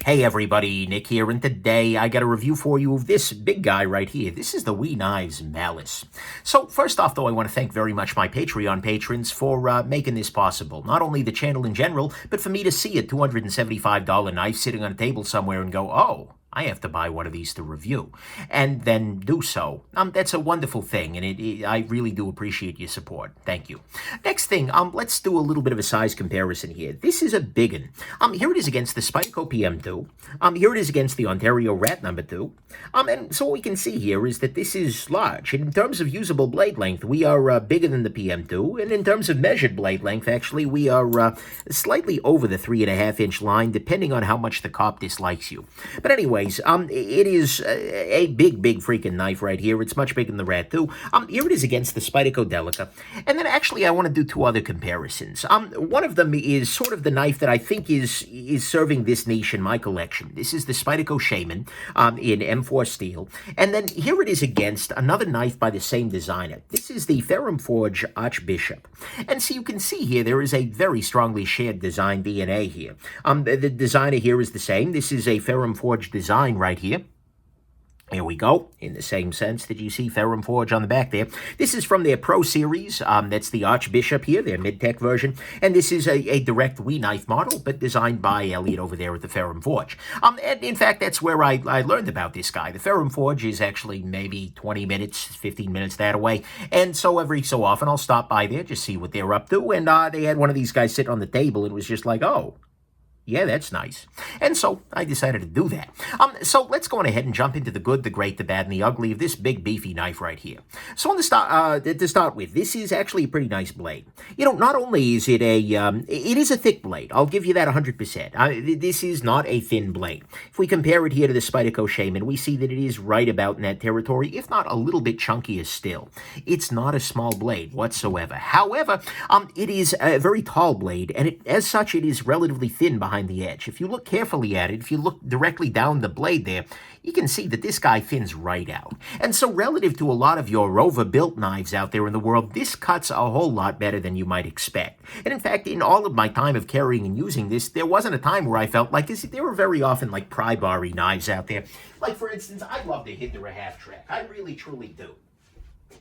Hey everybody, Nick here, and today I got a review for you of this big guy right here. This is the Wee Knives Malice. So first off, though, I want to thank very much my Patreon patrons for making this possible. Not only the channel in general, but for me to see a $275 knife sitting on a table somewhere and go, oh, I have to buy one of these to review, and then do so. That's a wonderful thing, and I really do appreciate your support. Thank you. Next thing, let's do a little bit of a size comparison here. This is a big one. Here it is against the Spyderco PM2. Here it is against the Ontario Rat number 2. And so what we can see here is that this is large. And in terms of usable blade length, we are bigger than the PM2, and in terms of measured blade length, actually, we are slightly over the 3.5-inch line, depending on how much the cop dislikes you. But anyway, it is a big freaking knife right here. It's much bigger than the Rat 2. Here it is against the Spyderco Delica. And then actually I want to do two other comparisons. One of them is sort of the knife that I think is serving this niche in my collection. This is the Spyderco Shaman in M4 steel. And then here it is against another knife by the same designer. This is the Ferrum Forge Archbishop. And so you can see here there is a very strongly shared design DNA here. The designer here is the same. This is a Ferrum Forge design right here. Here we go, in the same sense that you see Ferrum Forge on the back there. This is from their Pro Series. That's the Archbishop here, their mid-tech version. And this is a direct Wee knife model, but designed by Elliot over there at the Ferrum Forge. And in fact, that's where I learned about this guy. The Ferrum Forge is actually maybe 20 minutes, 15 minutes that away. And so every so often, I'll stop by there, just see what they're up to. And they had one of these guys sitting on the table, and it was just like, oh, yeah, that's nice. And so I decided to do that. So let's go on ahead and jump into the good, the great, the bad, and the ugly of this big beefy knife right here. So to start with, this is actually a pretty nice blade. You know, not only is it it is a thick blade. I'll give you that 100%. This is not a thin blade. If we compare it here to the Spyderco Shaman, we see that it is right about in that territory, if not a little bit chunkier still. It's not a small blade whatsoever. However, it is a very tall blade, and as such, it is relatively thin behind the edge. If you look carefully at it, if you look directly down the blade there, you can see that this guy thins right out. And so relative to a lot of your overbuilt knives out there in the world, this cuts a whole lot better than you might expect. And in fact, in all of my time of carrying and using this, there wasn't a time where I felt like this. There were very often like pry-bar-y knives out there. Like for instance, I love the Hitler half track. I really truly do.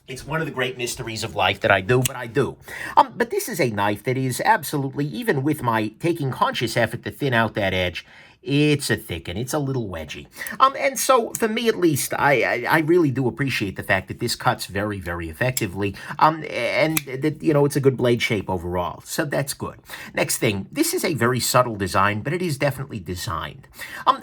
It's one of the great mysteries of life that I do, but I do. But this is a knife that is absolutely, even with my taking conscious effort to thin out that edge, it's a thick one. It's a little wedgy. And so, for me at least, I really do appreciate the fact that this cuts very, very effectively, and that, you know, it's a good blade shape overall. So that's good. Next thing, this is a very subtle design, but it is definitely designed.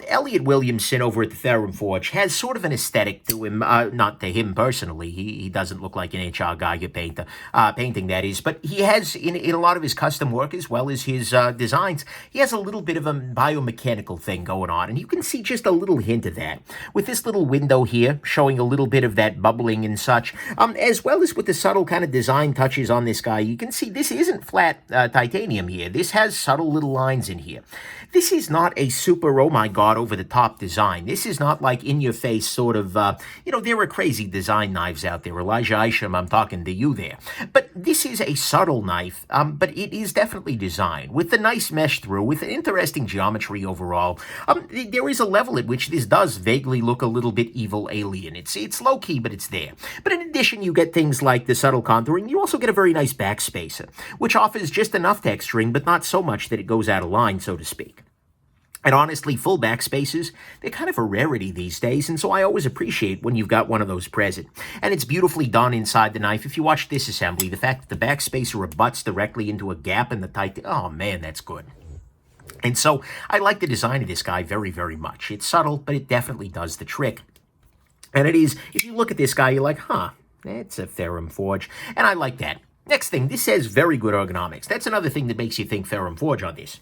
Elliot Williamson over at the Ferrum Forge has sort of an aesthetic to him, not to him personally. He doesn't look like an H.R. Geiger painting that is, but he has, in a lot of his custom work as well as his designs, he has a little bit of a biomechanical thing going on, and you can see just a little hint of that with this little window here showing a little bit of that bubbling and such, as well as with the subtle kind of design touches on this guy. You can see this isn't flat titanium here. This has subtle little lines in here. This is not a super, oh my god, over-the-top design. This is not like in-your-face sort of, you know, there are crazy design knives out there. Elijah Isham, I'm talking to you there. But this is a subtle knife, but it is definitely designed with the nice mesh through, with an interesting geometry overall. There is a level at which this does vaguely look a little bit evil alien. It's low-key, but it's there. But in addition, you get things like the subtle contouring. You also get a very nice backspacer, which offers just enough texturing, but not so much that it goes out of line, so to speak. And honestly, full backspaces, they're kind of a rarity these days, and so I always appreciate when you've got one of those present. And it's beautifully done inside the knife. If you watch this assembly, the fact that the backspacer abuts directly into a gap in the tight, oh man, that's good. And so I like the design of this guy very, very much. It's subtle, but it definitely does the trick. And it is, if you look at this guy, you're like, huh, that's a Ferrum Forge. And I like that. Next thing, this says very good ergonomics. That's another thing that makes you think Ferrum Forge on this.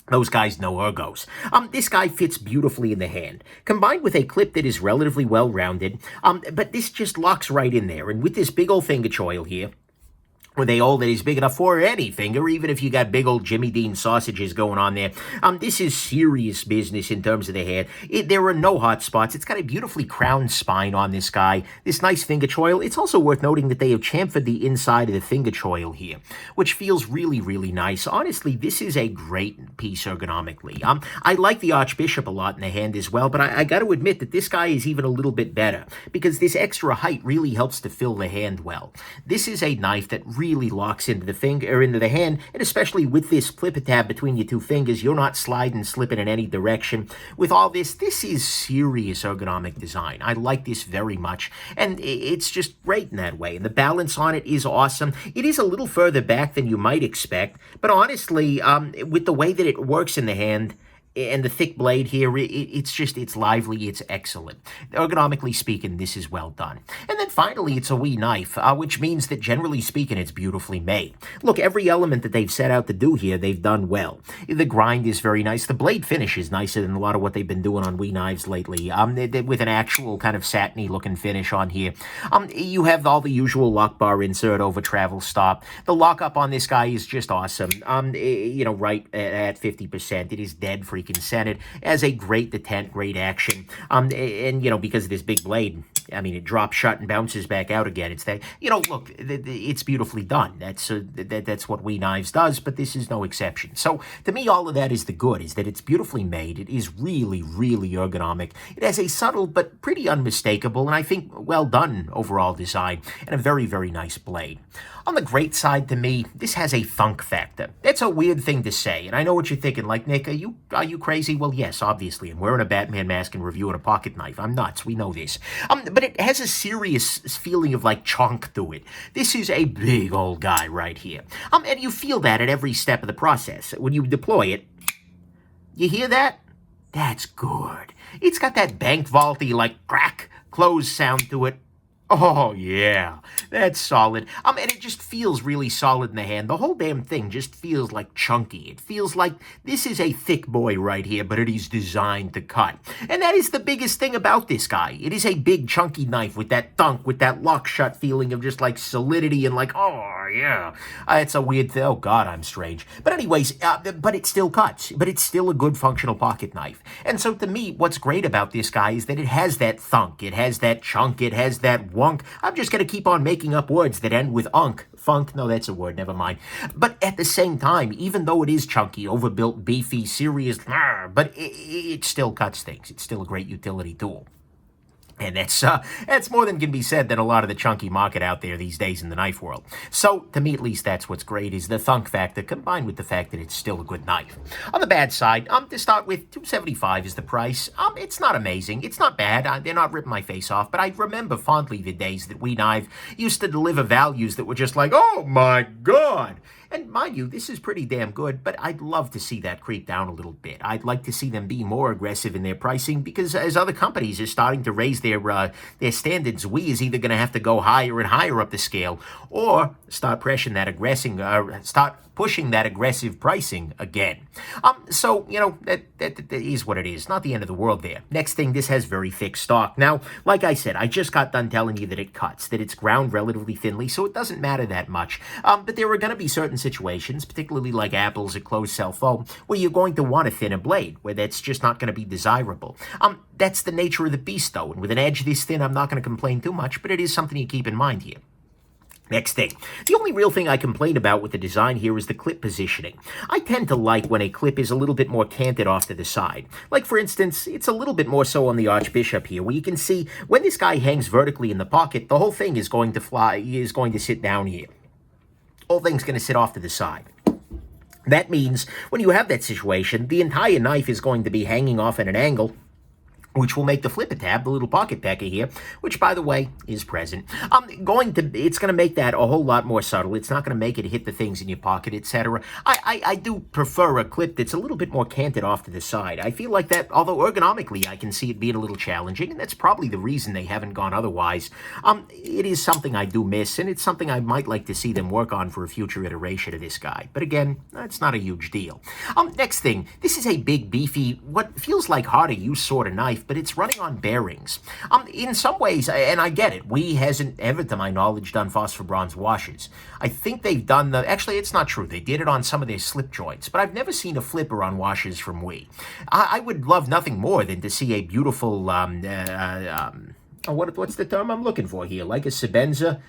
Those guys know ergos. This guy fits beautifully in the hand, combined with a clip that is relatively well-rounded, but this just locks right in there. And with this big old finger choil here, Were they all that is big enough for any finger, even if you got big old Jimmy Dean sausages going on there. This is serious business in terms of the hand. There are no hot spots. It's got a beautifully crowned spine on this guy. This nice finger choil. It's also worth noting that they have chamfered the inside of the finger choil here, which feels really, really nice. Honestly, this is a great piece ergonomically. I like the Archbishop a lot in the hand as well, but I got to admit that this guy is even a little bit better because this extra height really helps to fill the hand well. This is a knife that really locks into the finger or into the hand, and especially with this flipper tab between your two fingers, you're not sliding, slipping in any direction. With all this is serious ergonomic design. I like this very much, and it's just great in that way. And the balance on it is awesome. It is a little further back than you might expect, but honestly, with the way that it works in the hand, and the thick blade here, it's lively, it's excellent. Ergonomically speaking, this is well done. And then finally, it's a wee knife, which means that generally speaking, it's beautifully made. Look, every element that they've set out to do here, they've done well. The grind is very nice. The blade finish is nicer than a lot of what they've been doing on wee knives lately, with an actual kind of satiny looking finish on here. You have all the usual lock bar insert over travel stop. The lockup on this guy is just awesome. Right at 50%, it is dead freaking centered, as a great detent, great action. Because of this big blade, it drops shut and bounces back out again. It's that, look, it's beautifully done. That's what wee knives does, but this is no exception. So to me, all of that is the good, is that it's beautifully made. It is really, really ergonomic. It has a subtle but pretty unmistakable, and I think well done overall design, and a very, very nice blade. On the great side, to me, this has a thunk factor. That's a weird thing to say, and I know what you're thinking, like, Nick, are you crazy? Well, yes, obviously. I'm wearing a Batman mask and reviewing a pocket knife. I'm nuts. We know this. But it has a serious feeling of, like, chonk to it. This is a big old guy right here. And you feel that at every step of the process. When you deploy it, you hear that? That's good. It's got that bank vaulty, like, crack, close sound to it. Oh, yeah, that's solid. And it just feels really solid in the hand. The whole damn thing just feels like chunky. It feels like this is a thick boy right here, but it is designed to cut. And that is the biggest thing about this guy. It is a big, chunky knife with that thunk, with that lock-shut feeling of just like solidity and like, oh, yeah. It's a weird thing. Oh, God, I'm strange. But anyways, but it still cuts. But it's still a good functional pocket knife. And so to me, what's great about this guy is that it has that thunk. It has that chunk. It has that wunk. I'm just going to keep on making up words that end with unk. Funk, no, that's a word, never mind. But at the same time, even though it is chunky, overbuilt, beefy, serious, but it still cuts things. It's still a great utility tool. And that's more than can be said than a lot of the chunky market out there these days in the knife world. So, to me at least, that's what's great, is the thunk factor combined with the fact that it's still a good knife. On the bad side, to start with, $275 is the price. It's not amazing. It's not bad. They're not ripping my face off, but I remember fondly the days that wee knife used to deliver values that were just like, oh my God. And mind you, this is pretty damn good, but I'd love to see that creep down a little bit. I'd like to see them be more aggressive in their pricing, because as other companies are starting to raise their standards, we is either going to have to go higher and higher up the scale, or start pushing that aggressive pricing again. So, that is what it is. Not the end of the world there. Next thing, this has very thick stock. Now, like I said, I just got done telling you that it cuts, that it's ground relatively thinly, so it doesn't matter that much. But there are going to be certain situations, particularly like Apple's a closed cell phone, where you're going to want a thinner blade, where that's just not going to be desirable. That's the nature of the beast, though, and with an edge this thin, I'm not going to complain too much, but it is something you keep in mind here. Next thing. The only real thing I complain about with the design here is the clip positioning. I tend to like when a clip is a little bit more canted off to the side. Like, for instance, it's a little bit more so on the Archbishop here, where you can see when this guy hangs vertically in the pocket, the whole thing is going to sit down here. Whole thing's going to sit off to the side. That means when you have that situation, the entire knife is going to be hanging off at an angle, which will make the flipper tab, the little pocket pecker here, which, by the way, is present. It's going to make that a whole lot more subtle. It's not going to make it hit the things in your pocket, etc. I do prefer a clip that's a little bit more canted off to the side. I feel like that, although ergonomically I can see it being a little challenging, and that's probably the reason they haven't gone otherwise. It is something I do miss, and it's something I might like to see them work on for a future iteration of this guy. But again, it's not a huge deal. Next thing, this is a big, beefy, what feels like hard to use sort of knife, knife, but it's running on bearings. In some ways, and I get it, WE hasn't ever, to my knowledge, done phosphor bronze washes. I think they've done actually, it's not true. They did it on some of their slip joints, but I've never seen a flipper on washes from WE. I would love nothing more than to see a beautiful, what's the term I'm looking for here? Like a Shabazz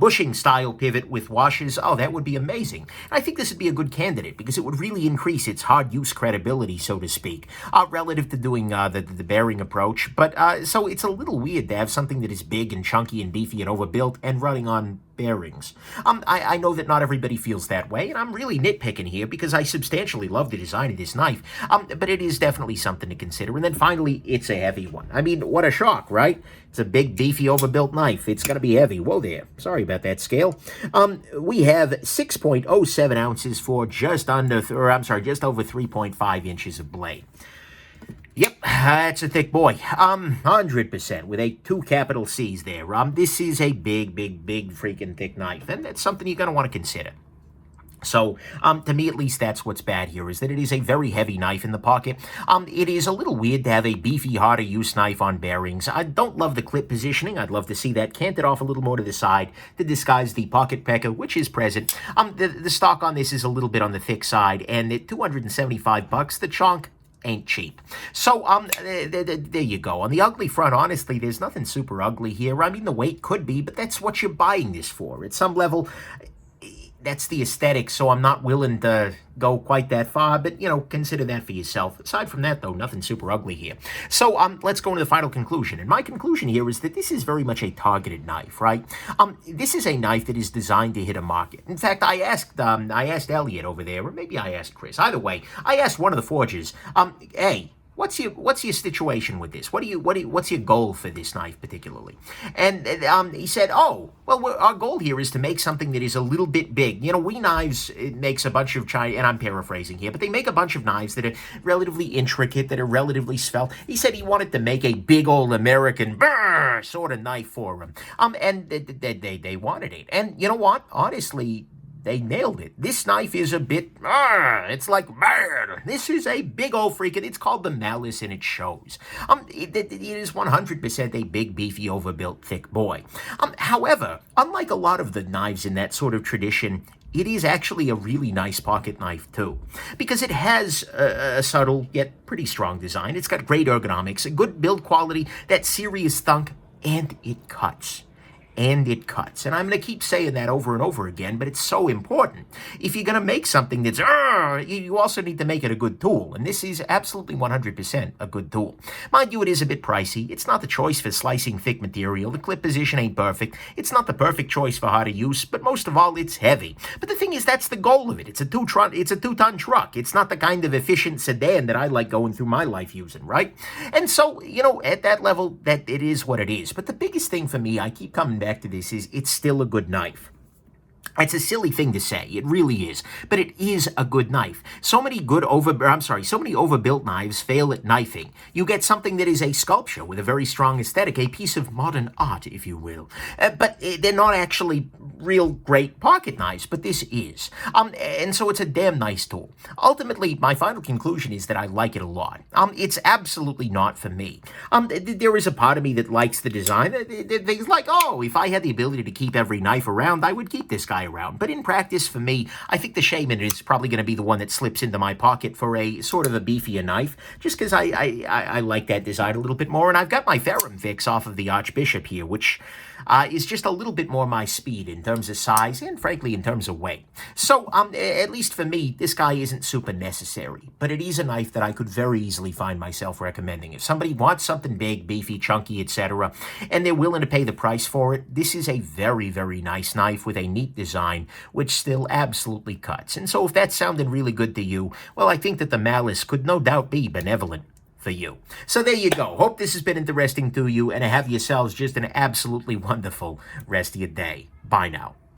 bushing style pivot with washes. Oh, that would be amazing. And I think this would be a good candidate because it would really increase its hard use credibility, so to speak, relative to doing the bearing approach. But so it's a little weird to have something that is big and chunky and beefy and overbuilt and running on bearings. I know that not everybody feels that way, and I'm really nitpicking here because I substantially love the design of this knife, but it is definitely something to consider. And then finally, it's a heavy one. I mean, what a shock, right? It's a big, beefy, overbuilt knife. It's going to be heavy. Whoa there. Sorry about that scale. We have 6.07 ounces for just over 3.5 inches of blade. Yep, that's a thick boy. 100% with a 2 capital C's there. This is a big, big, big freaking thick knife, and that's something you're going to want to consider. So, to me at least, that's what's bad here, is that it is a very heavy knife in the pocket. It is a little weird to have a beefy, harder use knife on bearings. I don't love the clip positioning. I'd love to see that canted off a little more to the side to disguise the pocket pecker, which is present. The stock on this is a little bit on the thick side, and at $275, the chonk ain't cheap. So, there you go. On the ugly front, honestly, there's nothing super ugly here. I mean, the weight could be, but that's what you're buying this for. At some level, that's the aesthetic, so I'm not willing to go quite that far, but, you know, consider that for yourself. Aside from that, though, nothing super ugly here. So, let's go into the final conclusion. And my conclusion here is that this is very much a targeted knife, right? This is a knife that is designed to hit a market. In fact, I asked Elliot over there, or maybe I asked Chris. Either way, I asked one of the forgers, hey, what's your situation with this? What's your goal for this knife particularly? And he said, oh, well, our goal here is to make something that is a little bit big. You know, WE Knives, it makes a bunch of China, and I'm paraphrasing here, but they make a bunch of knives that are relatively intricate, that are relatively svelte. He said he wanted to make a big old American sort of knife for him. And they wanted it. And you know what? Honestly, they nailed it. This knife is a bit, it's like, this is a big old freaking, it's called the Malice, and it shows. It is 100% a big, beefy, overbuilt, thick boy. However, unlike a lot of the knives in that sort of tradition, it is actually a really nice pocket knife, too, because it has a subtle yet pretty strong design. It's got great ergonomics, a good build quality, that serious thunk, and it cuts. And it cuts. And I'm going to keep saying that over and over again, but it's so important. If you're going to make something that's, you also need to make it a good tool. And this is absolutely 100% a good tool. Mind you, it is a bit pricey. It's not the choice for slicing thick material. The clip position ain't perfect. It's not the perfect choice for harder use, but most of all, it's heavy. But the thing is, that's the goal of it. It's a two-ton truck. It's not the kind of efficient sedan that I like going through my life using, right? And so, you know, at that level, that it is what it is. But the biggest thing for me, I keep coming back to this, is it's still a good knife. It's a silly thing to say, it really is, but it is a good knife. So many overbuilt knives fail at knifing. You get something that is a sculpture with a very strong aesthetic, a piece of modern art, if you will. But they're not actually real great pocket knives, but this is. And so it's a damn nice tool. Ultimately, my final conclusion is that I like it a lot. It's absolutely not for me. There is a part of me that likes the design. Things like, oh, if I had the ability to keep every knife around, I would keep this guy around. But in practice, for me, I think the Shaman is probably going to be the one that slips into my pocket for a sort of a beefier knife, just because I like that design a little bit more. And I've got my Ferrum fix off of the Archbishop here, which is just a little bit more my speed in terms of size and, frankly, in terms of weight. So, at least for me, this guy isn't super necessary, but it is a knife that I could very easily find myself recommending. If somebody wants something big, beefy, chunky, etc., and they're willing to pay the price for it, this is a very, very nice knife with a neat design, which still absolutely cuts. And so if that sounded really good to you, well, I think that the Malice could no doubt be benevolent for you. So there you go. Hope this has been interesting to you, and have yourselves just an absolutely wonderful rest of your day. Bye now.